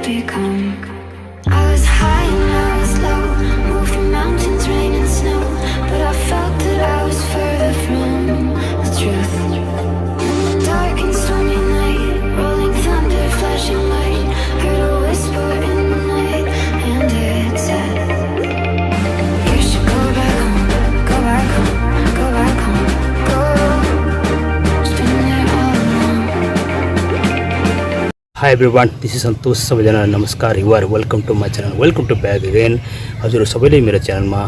become. I was high and I was low, moving mountains, rain and snow, but I felt that I was further from the truth. Dark and stormy night, rolling thunder, flashing light, heard a whisper in the night, and it said, you should go back home, go back home, go back home, go. Been there all along. Hi everyone, this is Santosh. सबैजना नमस्कार, you are welcome to my channel, welcome to back again. हजुर सबैले मेरो च्यानलमा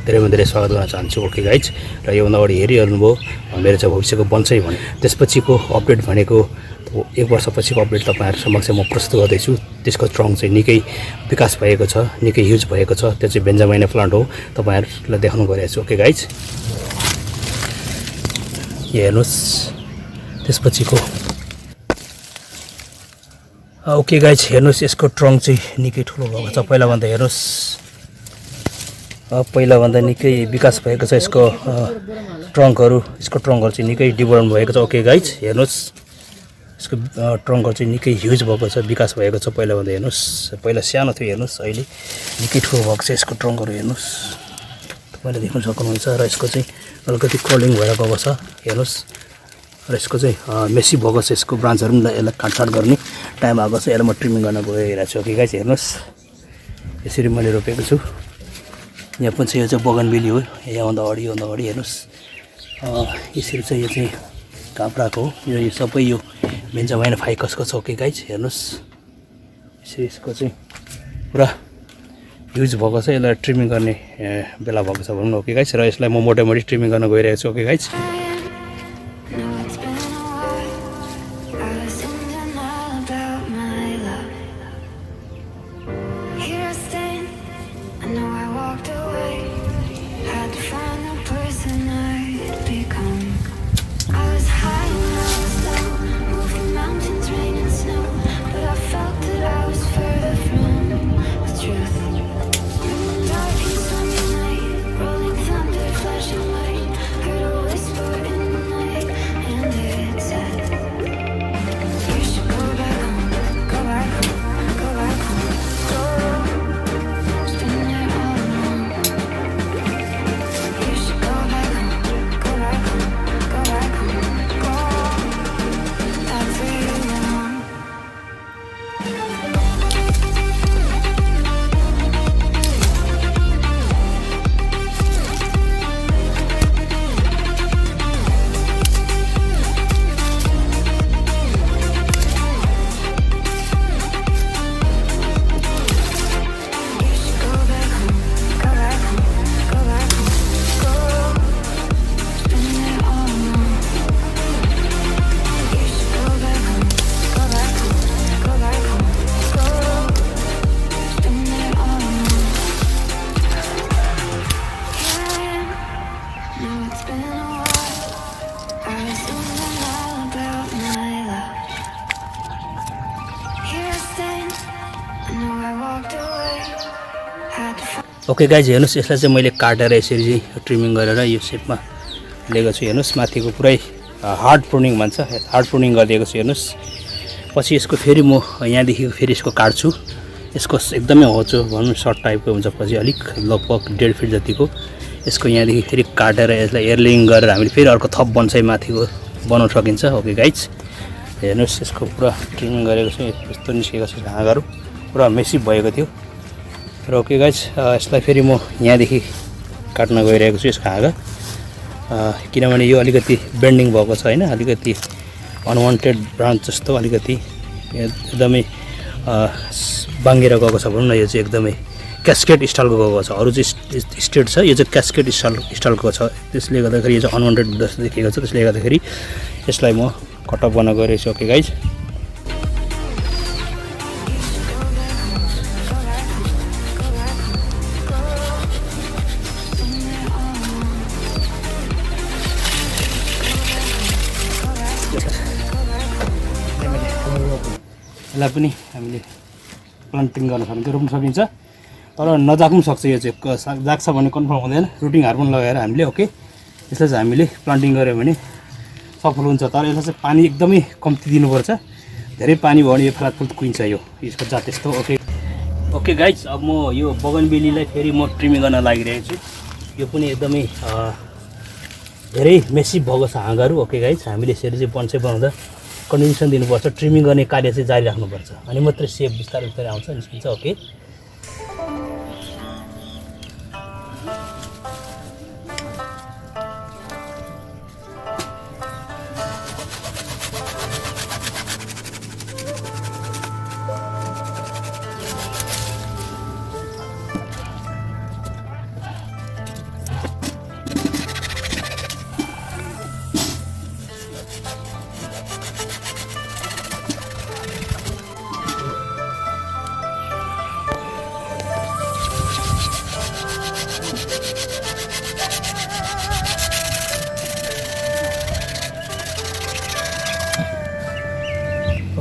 धेरैभन्दा धेरै स्वागत गर्न चाहन्छु। ओके गाइज, र योभन्दा अगाडि हेरिहाल्नुभयो मेरो चाहिँ भविष्यको बन्साई भने त्यसपछिको अपडेट भनेको 1 वर्षपछिको अपडेट तपाईहरु समक्ष म प्रस्तुत गर्दैछु। त्यसको ट्रङ्क चाहिँ निकै विकास भएको छ, निकै ह्युज भएको छ। त्यो चाहिँ बेन्जामिना प्लान्ट हो, तपाईहरुलाई देखाउन गइरहेको छु। ओके गाइज, हेर्नुस् त्यसपछिको। ओके गाइज, हेर्नुस् यसको ट्रङ्क चाहिँ निकै ठुलो भएको छ। पहिलाभन्दा हेर्नुस्, पहिलाभन्दा निकै विकास भएको छ यसको ट्रङ्कहरू। यसको ट्रङ्कहरू चाहिँ निकै डेभलप भएको छ। ओके गाइज, हेर्नुस् यसको ट्रङ्कहरू चाहिँ निकै ह्युज भएको छ, विकास भएको छ। पहिलाभन्दा हेर्नुस्, पहिला सानो थियो, हेर्नुस् अहिले निकै ठुलो भएको छ। यसको ट्रङ्कहरू हेर्नुस्, तपाईँले देख्न सक्नुहुन्छ। र यसको चाहिँ अलिकति कर्लिङ भएर गएको छ, हेर्नुस्। र यसको चाहिँ मेसी भएको छ। यसको ब्रान्चहरू पनि यसलाई काटछाट गर्ने टाइम आएको छ। यसलाई म ट्रिमिङ गर्न गइरहेको छु। ओके गाइज, हेर्नुस् यसरी मैले रोपेको छु। यहाँ पनि चाहिँ यो चाहिँ बोगनवेलिया हो, योभन्दा अगाडि हेर्नुस्। यसरी चाहिँ यो चाहिँ काँक्राको हो, यो सबै यो बेन्जामिना फाइकसको छ। ओके गाइज, हेर्नुस् यसरी यसको चाहिँ पुरा युज भएको छ। यसलाई ट्रिमिङ गर्ने बेला भएको छ भनौँ न। ओके गाइज, र यसलाई म मोटामोटी ट्रिमिङ गर्न गइरहेको छु। ओके गाइज, ओके गाइज, हेर्नुस् यसलाई चाहिँ मैले काटेर यसरी चाहिँ ट्रिमिङ गरेर यो सेपमा लिएको छु। हेर्नुस् माथिको पुरै हार्ड प्रुनिङ भन्छ, हार्ड प्रुनिङ गरिदिएको छु। हेर्नुस् पछि यसको फेरि म यहाँदेखि फेरि यसको काट्छु। यसको एकदमै होचो भनौँ सर्ट टाइपको हुन्छ, पछि अलिक लगभग 1.5 फिट जतिको। यसको यहाँदेखि फेरि काटेर यसलाई एयरलिङ गरेर हामीले फेरि अर्को थप बन्साई माथिको बनाउन सकिन्छ। ओके गाइज, हेर्नुस् यसको पुरा ट्रिमिङ गरेको छु। यस्तो निस्केको छ हाँगाहरू, पुरा मेसी भएको थियो। र ओके गाइज, यसलाई फेरि म यहाँदेखि काट्न गइरहेको छु यसको हाँगा, किनभने यो अलिकति बेन्डिङ भएको छ होइन, अलिकति अनवान्टेड ब्रान्च जस्तो अलिकति एकदमै बाङ्गेर गएको छ भनौँ न। यो चाहिँ एकदमै क्यास्केट स्टाइलको गएको छ, अरू चाहिँ स्ट्रेट छ, यो चाहिँ क्यास्केट स्टाइलको छ। त्यसले गर्दाखेरि यो चाहिँ अनवान्टेड जस्तो देखिएको छ। त्यसले गर्दाखेरि यसलाई म कटअप गर्न गइरहेको छु। ओके गाइज, यसलाई पनि हामीले प्लान्टिङ गर्न सकिन्छ, रोप्न सकिन्छ। तर नजाग्नु सक्छ, यो चाहिँ जाग्छ भने कन्फर्म हुँदैन। रुटिङ हार्मोन लगाएर हामीले ओके यसलाई चाहिँ हामीले प्लान्टिङ गऱ्यो भने सफल हुन्छ। तर यसलाई चाहिँ पानी एकदमै कम्ती दिनुपर्छ। धेरै पानी भयो भने यो फलातफुल कुहिन्छ यसको जात यस्तो ओके गाइज अब म यो बगनबेलीलाई फेरि म ट्रिमिङ गर्न लागिरहेको छु यो पनि एकदमै धेरै मेसिभ भएको छ हाँगाहरू ओके गाइज हामीले यसरी चाहिँ बन्साई बनाउँदा कन्डिसन दिनुपर्छ ट्रिमिङ गर्ने कार्य चाहिँ जारी राख्नुपर्छ अनि मात्रै सेप बिस्तारै बिस्तारै आउँछ निस्किन्छ ओके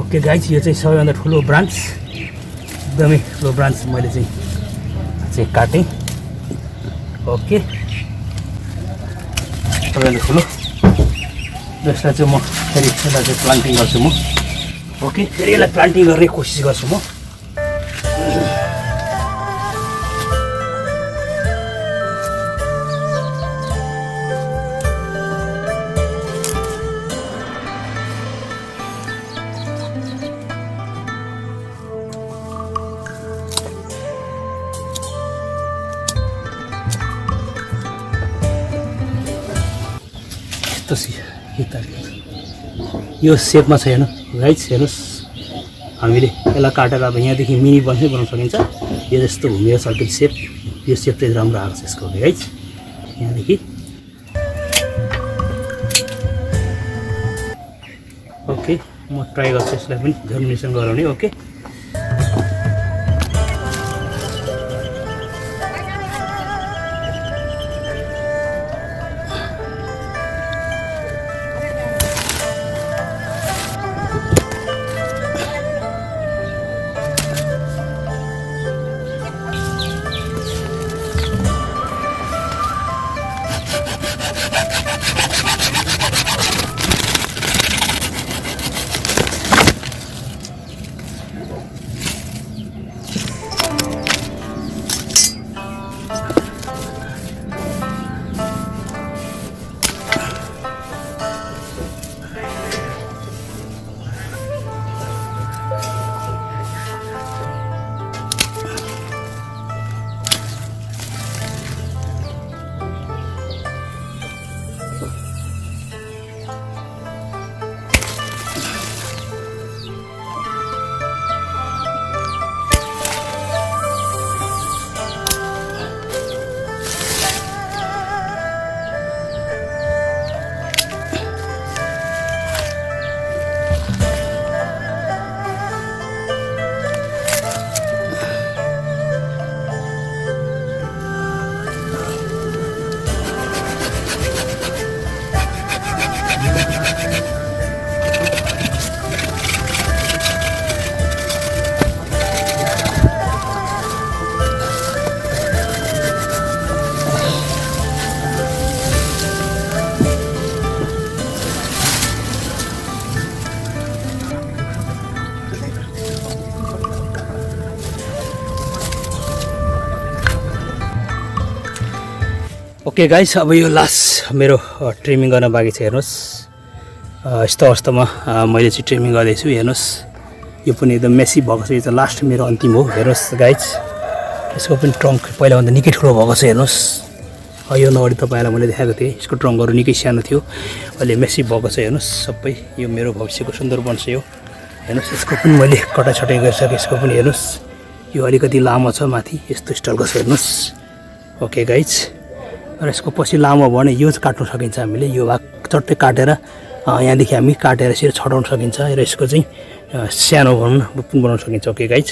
ओके गाइज यो चाहिँ सबैभन्दा ठुलो ब्रान्च एकदमै ठुलो ब्रान्च मैले चाहिँ काटेँ ओके सबैभन्दा ठुलो यसलाई चाहिँ म फेरि यसलाई चाहिँ प्लान्टिङ गर्छु म ओके फेरि यसलाई प्लान्टिङ गर्ने कोसिस गर्छु म यो सेपमा छ हेर्नु गाइज हेर्नुहोस् हामीले यसलाई काटेर अब यहाँदेखि मिनी बन्सै बनाउन सकिन्छ यो जस्तो घुमेर सर्किट सेप यो सेप चाहिँ राम्रो आएको छ यसको गाइज यहाँदेखि ओके म ट्राई गर्छु यसलाई पनि जर्मिनेसन गराउने ओके ओके गाइस अब यो लास्ट मेरो ट्रिमिङ गर्न बाँकी छ हेर्नुहोस् यस्तो अवस्थामा मैले चाहिँ ट्रिमिङ गर्दैछु हेर्नुहोस् यो पनि एकदम मेसी भएको छ यो चाहिँ लास्ट मेरो अन्तिम हो हेर्नुहोस् गाइस यसको पनि ट्रङ्क पहिलाभन्दा निकै ठुलो भएको छ हेर्नुहोस् यो नगरी तपाईँलाई मैले देखाएको थिएँ यसको ट्रङ्कहरू निकै सानो थियो अहिले मेसी भएको छ हेर्नुहोस् सबै यो मेरो भविष्यको सुन्दर बन्छ यो हेर्नुहोस् यसको पनि मैले कटाछटाइ गरिसकेँ यसको पनि हेर्नुहोस् यो अलिकति लामो छ माथि यस्तो स्टाइलको छ हेर्नुहोस् ओके गाइस र यसको पछि लामो भयो भने यो काट्न सकिन्छ हामीले यो भाग चट्टै काटेर यहाँदेखि हामी काटेर यसरी छटाउन सकिन्छ र यसको चाहिँ सानो भनौँ न पनि बनाउन सकिन्छ ओके गाइज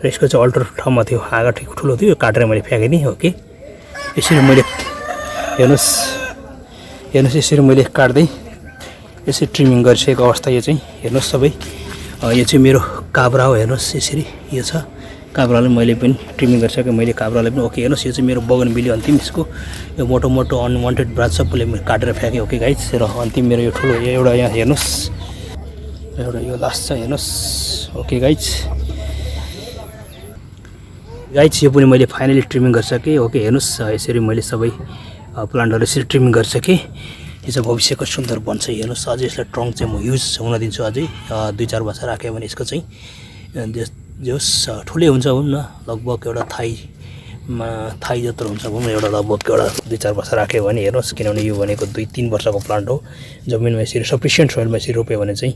र यसको चाहिँ अल्टर ठाउँमा थियो हाँगा ठिक ठुलो थियो यो काटेर मैले फ्याँकिदिएँ ओके यसरी मैले हेर्नुहोस् यसरी मैले काट्दै यसरी ट्रिमिङ गरिसकेको अवस्था यो चाहिँ हेर्नुहोस् सबै यो चाहिँ मेरो काब्रा हो हेर्नुहोस् यसरी यो छ काब्रालाई मैले पनि ट्रिमिङ गरिसकेँ मैले काब्रालाई पनि ओके हेर्नुहोस् यो चाहिँ मेरो बगनबेली अन्तिम यसको यो मोटो मोटो अनवान्टेड ब्रान्च सबैले मैले काटेर फ्याँकेँ ओके गाइज र अन्तिम मेरो यो ठुलो एउटा यहाँ हेर्नुहोस् एउटा यो लास्ट छ हेर्नुहोस् ओके गाइज यो पनि मैले फाइनली ट्रिमिङ गरिसकेँ ओके हेर्नुहोस् यसरी मैले सबै प्लान्टहरू यसरी ट्रिमिङ गरिसकेँ यो चाहिँ भविष्यको सुन्दर बन्छ हेर्नुहोस् अझै यसलाई ट्रङ्क चाहिँ म युज हुन दिन्छु अझै 2-4 वर्ष राख्यो भने यसको चाहिँ जस ठुलै हुन्छ भनौँ न लगभग एउटा थाई जत्रो हुन्छ भनौँ न एउटा लगभग एउटा 2-4 वर्ष राख्यो भने हेर्नुहोस् किनभने यो भनेको 2-3 वर्षको प्लान्ट हो जमिनमा यसरी सफिसियन्ट सोइलमा यसरी रोप्यो भने चाहिँ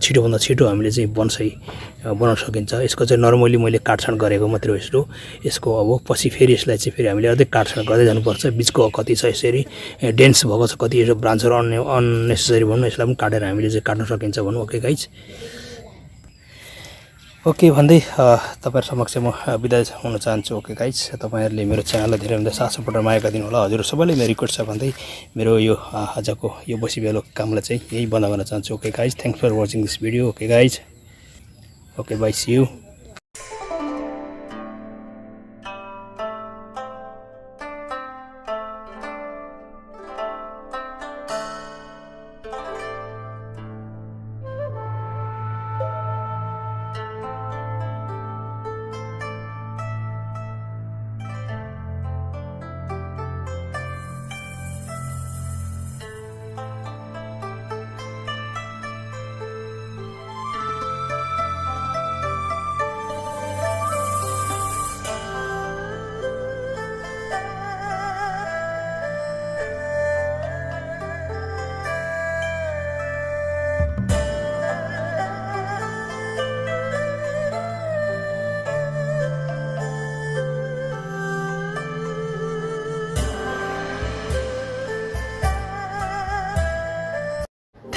छिटोभन्दा छिटो हामीले चाहिँ बन्साई बनाउन सकिन्छ यसको चाहिँ नर्मली मैले काटछाँट गरेको मात्रै हो यसको अब पछि फेरि यसलाई चाहिँ फेरि हामीले अझै काटछाँट गर्दै जानुपर्छ बिचको कति छ यसरी डेन्स भएको छ कति यो ब्रान्चहरू अननेसेसरी भनौँ न यसलाई पनि काटेर हामीले चाहिँ काट्न सकिन्छ भनौँ ओके गाइज ओके भन्दै तपाईँहरू समक्ष म बिदा हुन चाहन्छु ओके गाइज तपाईँहरूले मेरो च्यानललाई धेरैभन्दा साथ सपोर्ट मागेका दिनु होला हजुर सबैले मेरो रिक्वेस्ट छ भन्दै मेरो यो आजको यो बसी बेलुक कामलाई चाहिँ यही बन्द गर्न चाहन्छु okay guys thanks for watching this video okay guys okay bye see you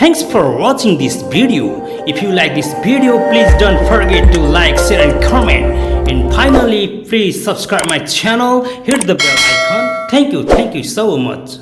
Thanks for watching this video. If you like this video, please don't forget to like, share and comment. And finally, please subscribe my channel, hit the bell icon. Thank you so much.